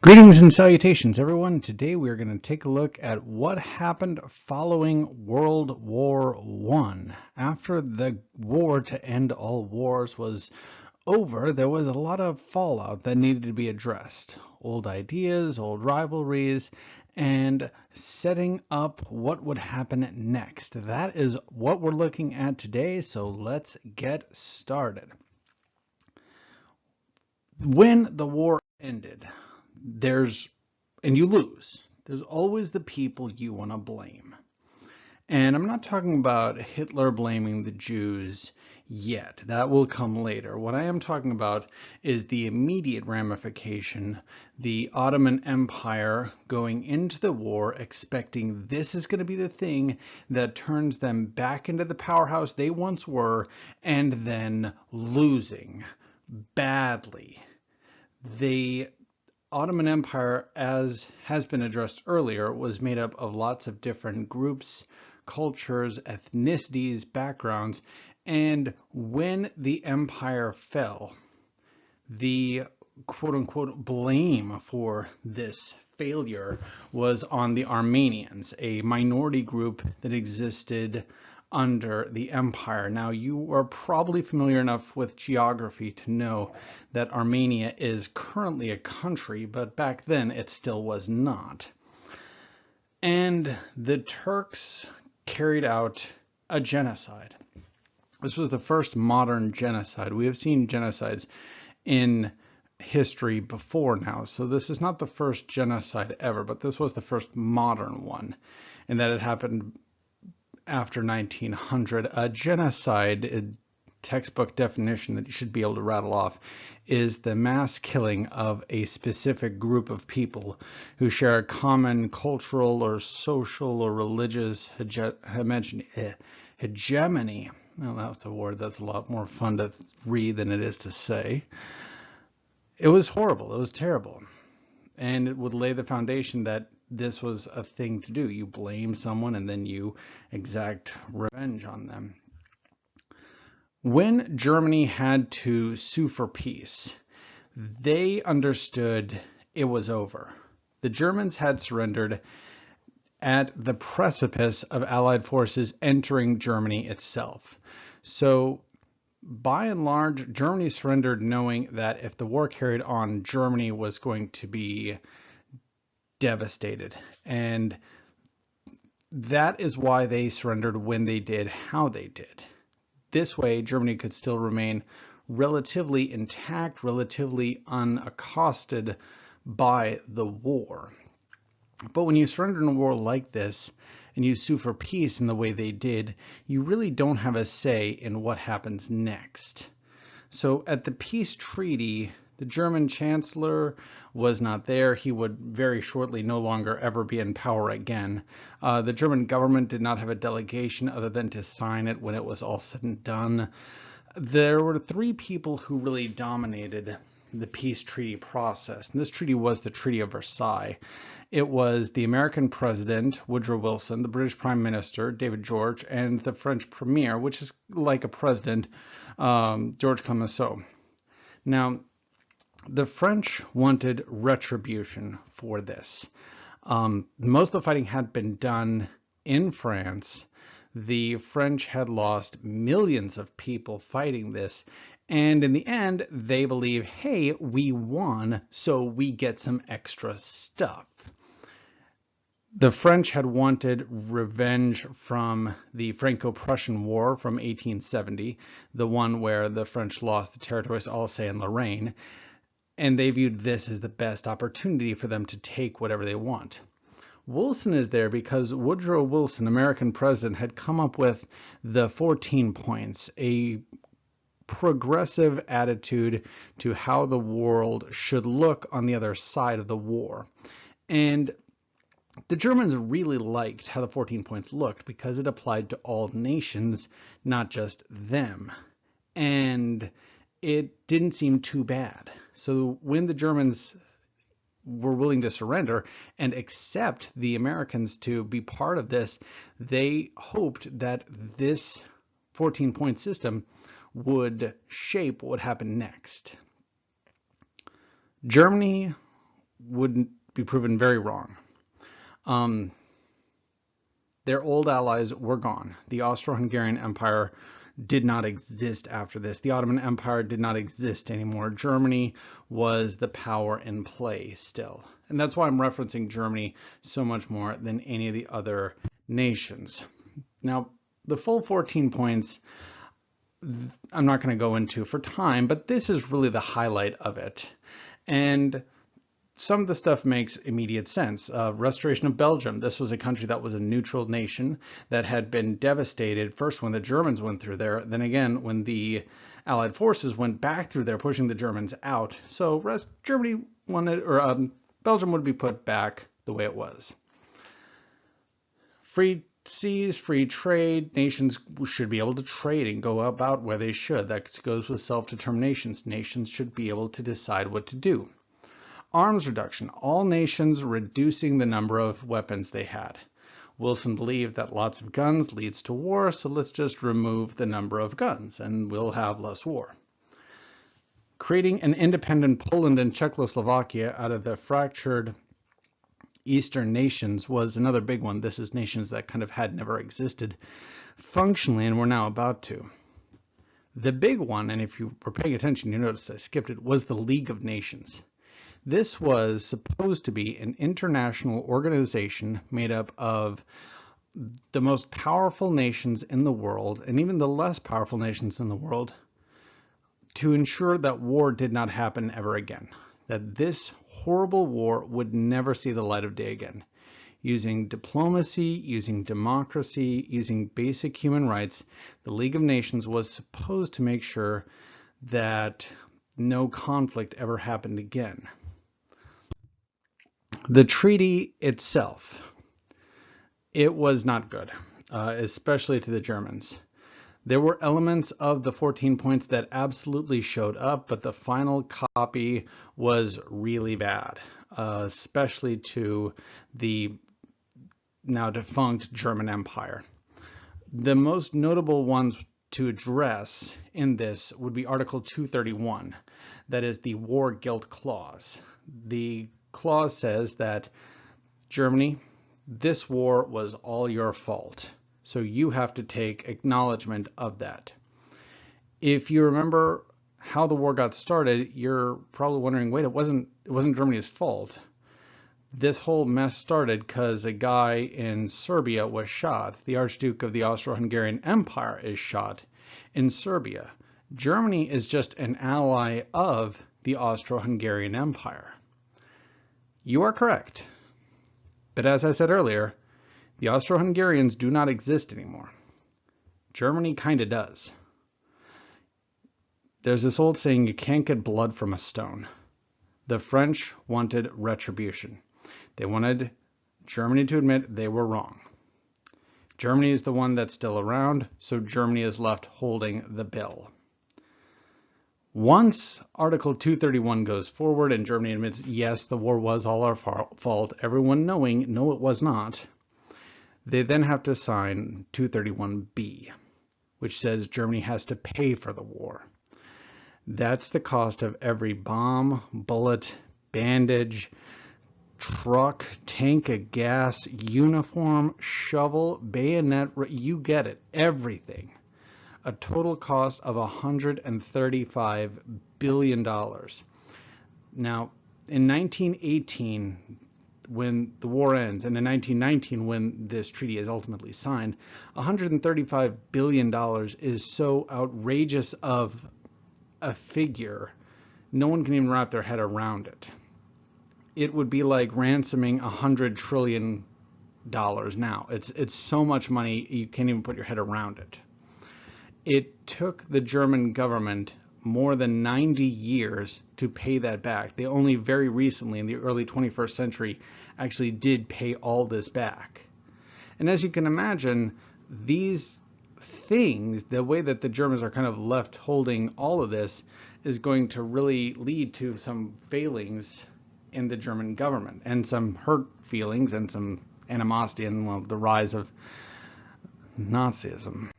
Greetings and salutations, everyone. Today we are going to take a look at what happened following World War I. After the war to end all wars was over, there was a lot of fallout that needed to be addressed. Old ideas, old rivalries, and setting up what would happen next. That is what we're looking at today, so let's get started. When the war ended, and you lose, there's always the people you want to blame. And I'm not talking about Hitler blaming the Jews yet. That will come later. What I am talking about is the immediate ramification, the Ottoman Empire going into the war expecting this is going to be the thing that turns them back into the powerhouse they once were, and then losing badly. The Ottoman Empire, as has been addressed earlier, was made up of lots of different groups, cultures, ethnicities, backgrounds, and when the empire fell, the quote-unquote blame for this failure was on the Armenians, a minority group that existed under the empire. Now, you are probably familiar enough with geography to know that Armenia is currently a country, but back then it still was not. And the Turks carried out a genocide. This was the first modern genocide. We have seen genocides in history before now, so this is not the first genocide ever, but this was the first modern one, and that it happened after 1900. A genocide, a textbook definition that you should be able to rattle off, is the mass killing of a specific group of people who share a common cultural or social or religious hegemony. Well, that's a word that's a lot more fun to read than it is to say. It was horrible. It was terrible. And it would lay the foundation that this was a thing to do. You blame someone and then you exact revenge on them. When Germany had to sue for peace, they understood it was over. The Germans had surrendered at the precipice of Allied forces entering Germany itself. So by and large, Germany surrendered knowing that if the war carried on, Germany was going to be devastated. And that is why they surrendered when they did, how they did. This way, Germany could still remain relatively intact, relatively unaccosted by the war. But when you surrender in a war like this, and you sue for peace in the way they did, you really don't have a say in what happens next. So at the peace treaty, the German chancellor was not there. He would very shortly no longer ever be in power again. The German government did not have a delegation other than to sign it when it was all said and done. There were three people who really dominated the peace treaty process, and this treaty was the Treaty of Versailles. It was the American president, Woodrow Wilson, the British Prime Minister, David George, and the French Premier, which is like a president, George Clemenceau. Now, the French wanted retribution for this. Most of the fighting had been done in France. The French had lost millions of people fighting this, and in the end, they believe, hey, we won, so we get some extra stuff. The French had wanted revenge from the Franco-Prussian War from 1870, the one where the French lost the territories Alsace and Lorraine, and they viewed this as the best opportunity for them to take whatever they want. Wilson is there because Woodrow Wilson, American president, had come up with the 14 points, a progressive attitude to how the world should look on the other side of the war. And the Germans really liked how the 14 points looked because it applied to all nations, not just them. And it didn't seem too bad. So when the Germans were willing to surrender and accept the Americans to be part of this, they hoped that this 14-point system would shape what happened next. Germany wouldn't be proven very wrong. Their old allies were gone. The Austro-Hungarian Empire did not exist after this. The Ottoman Empire did not exist anymore. Germany was the power in play still. And that's why I'm referencing Germany so much more than any of the other nations. Now, the full 14 points, I'm not going to go into for time, but this is really the highlight of it. And some of the stuff makes immediate sense. Restoration of Belgium. This was a country that was a neutral nation that had been devastated first when the Germans went through there, then again when the Allied forces went back through there, pushing the Germans out. So Germany wanted, or Belgium would be put back the way it was. Free seas, free trade. Nations should be able to trade and go about where they should. That goes with self-determination. Nations should be able to decide what to do. Arms reduction. All nations reducing the number of weapons they had. Wilson believed that lots of guns leads to war, so let's just remove the number of guns and we'll have less war. Creating an independent Poland and Czechoslovakia out of the fractured Eastern nations was another big one. This is nations that kind of had never existed functionally and were now about to. The big one, and if you were paying attention, you noticed I skipped it, was the League of Nations. This was supposed to be an international organization made up of the most powerful nations in the world, and even the less powerful nations in the world, to ensure that war did not happen ever again. That this horrible war would never see the light of day again. Using diplomacy, using democracy, using basic human rights, the League of Nations was supposed to make sure that no conflict ever happened again. The treaty itself, it was not good, especially to the Germans. There were elements of the 14 points that absolutely showed up, but the final copy was really bad, especially to the now defunct German Empire. The most notable ones to address in this would be Article 231, that is the War Guilt Clause. The clause says that Germany, this war was all your fault. So you have to take acknowledgement of that. If you remember how the war got started, you're probably wondering, wait, it wasn't Germany's fault. This whole mess started because a guy in Serbia was shot. The Archduke of the Austro-Hungarian Empire is shot in Serbia. Germany is just an ally of the Austro-Hungarian Empire. You are correct. But as I said earlier, the Austro-Hungarians do not exist anymore. Germany kind of does. There's this old saying, you can't get blood from a stone. The French wanted retribution. They wanted Germany to admit they were wrong. Germany is the one that's still around, so Germany is left holding the bill. Once Article 231 goes forward and Germany admits, yes, the war was all our fault, everyone knowing, no, it was not, they then have to sign 231B, which says Germany has to pay for the war. That's the cost of every bomb, bullet, bandage, truck, tank of gas, uniform, shovel, bayonet, you get it, everything. A total cost of $135 billion. Now, in 1918, when the war ends, and in 1919, when this treaty is ultimately signed, $135 billion is so outrageous of a figure, no one can even wrap their head around it. It would be like ransoming $100 trillion now. It's so much money, you can't even put your head around it. It took the German government more than 90 years to pay that back. They only very recently, in the early 21st century, actually did pay all this back. And as you can imagine, these things, the way that the Germans are kind of left holding all of this, is going to really lead to some failings in the German government and some hurt feelings and some animosity and, well, the rise of Nazism.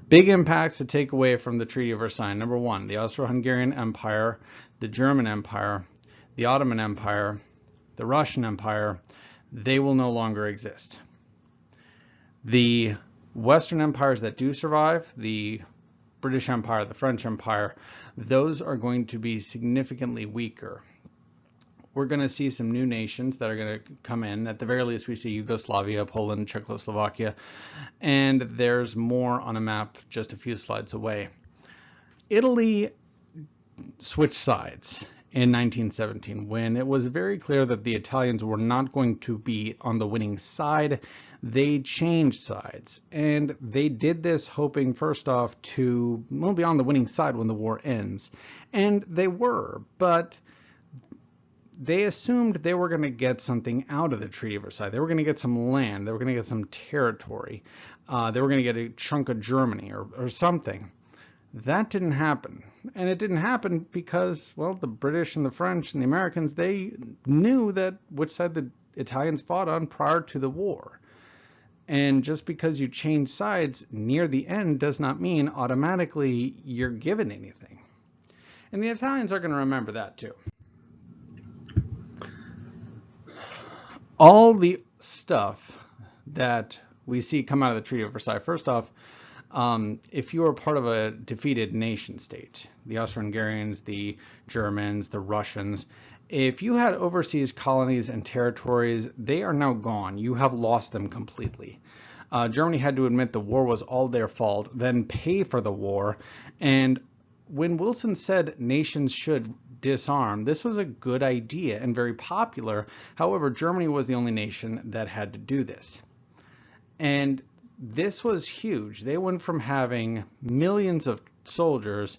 Big impacts to take away from the Treaty of Versailles. Number one, the Austro-Hungarian Empire, the German Empire, the Ottoman Empire, the Russian Empire, they will no longer exist. The Western empires that do survive, the British Empire, the French Empire, those are going to be significantly weaker. We're going to see some new nations that are going to come in. At the very least, we see Yugoslavia, Poland, Czechoslovakia, and there's more on a map just a few slides away. Italy switched sides in 1917 when it was very clear that the Italians were not going to be on the winning side. They changed sides, and they did this hoping first off to be on the winning side when the war ends, and they were, but they assumed they were going to get something out of the Treaty of Versailles. They were going to get some land, they were going to get some territory, they were going to get a chunk of Germany or something. That didn't happen. And it didn't happen because, well, the British and the French and the Americans, they knew that which side the Italians fought on prior to the war. And just because you change sides near the end does not mean automatically you're given anything. And the Italians are going to remember that too. All the stuff that we see come out of the Treaty of Versailles, first off, if you are part of a defeated nation state, the Austro-Hungarians, the Germans, the Russians, if you had overseas colonies and territories, they are now gone. You have lost them completely. Germany had to admit the war was all their fault, then pay for the war. And when Wilson said nations should disarm, this was a good idea and very popular. However, Germany was the only nation that had to do this. And this was huge. They went from having millions of soldiers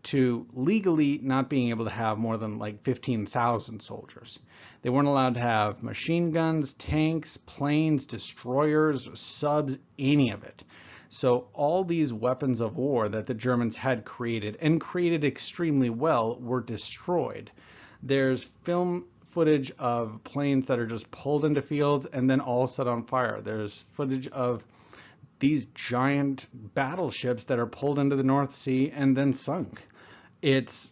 to legally not being able to have more than like 15,000 soldiers. They weren't allowed to have machine guns, tanks, planes, destroyers, subs, any of it. So all these weapons of war that the Germans had created, and created extremely well, were destroyed. There's film footage of planes that are just pulled into fields and then all set on fire. There's footage of these giant battleships that are pulled into the North Sea and then sunk. It's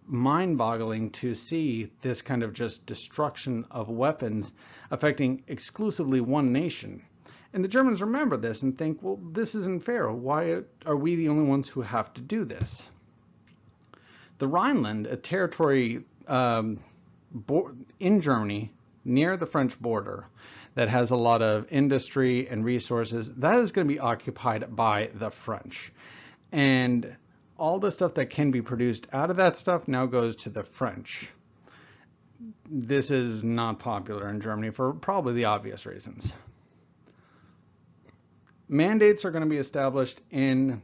mind-boggling to see this kind of just destruction of weapons affecting exclusively one nation. And the Germans remember this and think, well, this isn't fair. Why are we the only ones who have to do this? The Rhineland, a territory in Germany near the French border that has a lot of industry and resources, that is going to be occupied by the French. And all the stuff that can be produced out of that stuff now goes to the French. This is not popular in Germany for probably the obvious reasons. Mandates are going to be established in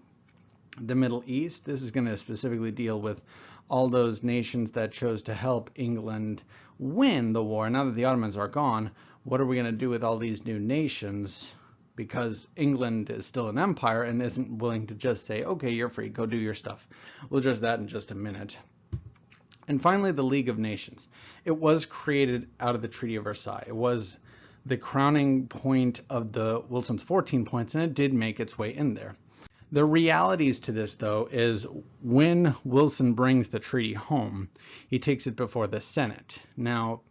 the Middle East. This is going to specifically deal with all those nations that chose to help England win the war. Now that the Ottomans are gone, what are we going to do with all these new nations? Because England is still an empire and isn't willing to just say, okay, you're free, go do your stuff. We'll address that in just a minute. And finally, the League of Nations. It was created out of the Treaty of Versailles. It was the crowning point of the Wilson's 14 points, and it did make its way in there. The realities to this, though, is when Wilson brings the treaty home, he takes it before the Senate. Now,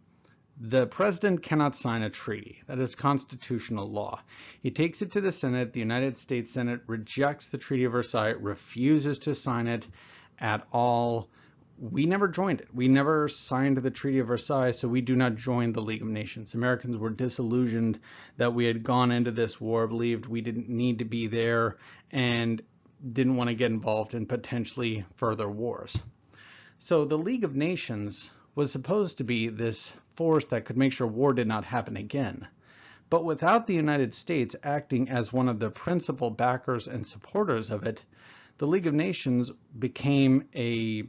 the president cannot sign a treaty. That is constitutional law. He takes it to the Senate. The United States Senate rejects the Treaty of Versailles, refuses to sign it at all. We never joined it. We never signed the Treaty of Versailles, so we do not join the League of Nations. Americans were disillusioned that we had gone into this war, believed we didn't need to be there, and didn't want to get involved in potentially further wars. So the League of Nations was supposed to be this force that could make sure war did not happen again. But without the United States acting as one of the principal backers and supporters of it, the League of Nations became a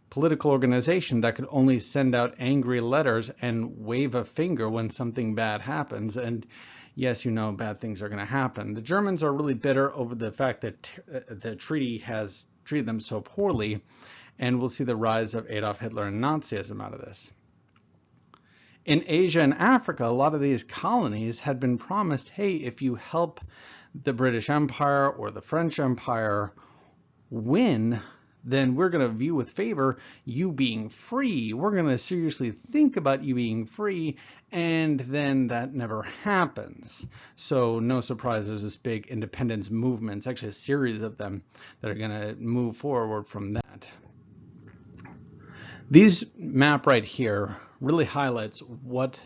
political organization that could only send out angry letters and wave a finger when something bad happens. And yes, you know, bad things are going to happen. The Germans are really bitter over the fact that the treaty has treated them so poorly, and we'll see the rise of Adolf Hitler and Nazism out of this. In Asia and Africa, a lot of these colonies had been promised, hey, if you help the British Empire or the French Empire win then we're going to view with favor you being free. We're going to seriously think about you being free, and then that never happens. So no surprise, there's this big independence movement. It's actually a series of them that are going to move forward from that. This map right here really highlights what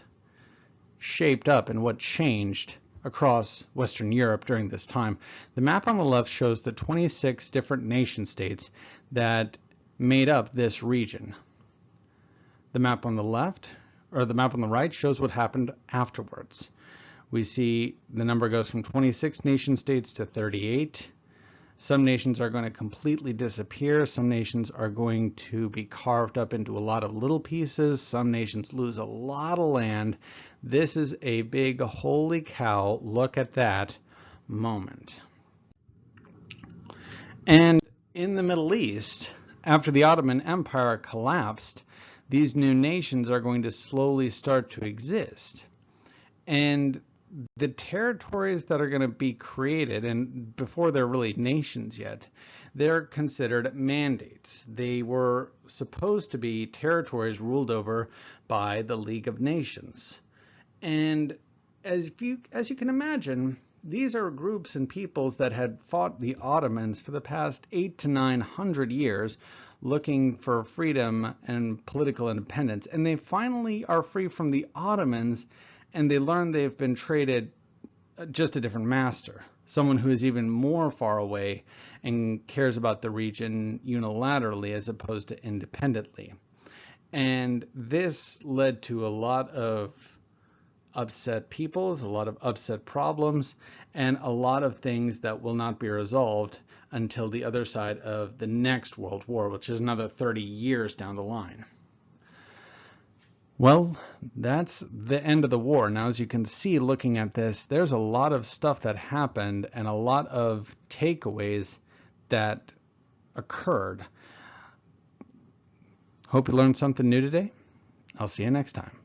shaped up and what changed across Western Europe during this time. The map on the left shows the 26 different nation states that made up this region. The map on the left, or the map on the right, shows what happened afterwards. We see the number goes from 26 nation states to 38. Some nations are going to completely disappear. Some nations are going to be carved up into a lot of little pieces. Some nations lose a lot of land. This is a big holy cow, look at that moment. And in the Middle East, after the Ottoman Empire collapsed, these new nations are going to slowly start to exist. And the territories that are going to be created, and before they're really nations yet, they're considered mandates. They were supposed to be territories ruled over by the League of Nations. And as you can imagine, these are groups and peoples that had fought the Ottomans for the past 800 to 900 years, looking for freedom and political independence. And they finally are free from the Ottomans, and they learn they've been traded just a different master, someone who is even more far away and cares about the region unilaterally as opposed to independently. And this led to a lot of upset peoples, a lot of upset problems, and a lot of things that will not be resolved until the other side of the next World War, which is another 30 years down the line. Well, that's the end of the war. Now, as you can see, looking at this, there's a lot of stuff that happened and a lot of takeaways that occurred. Hope you learned something new today. I'll see you next time.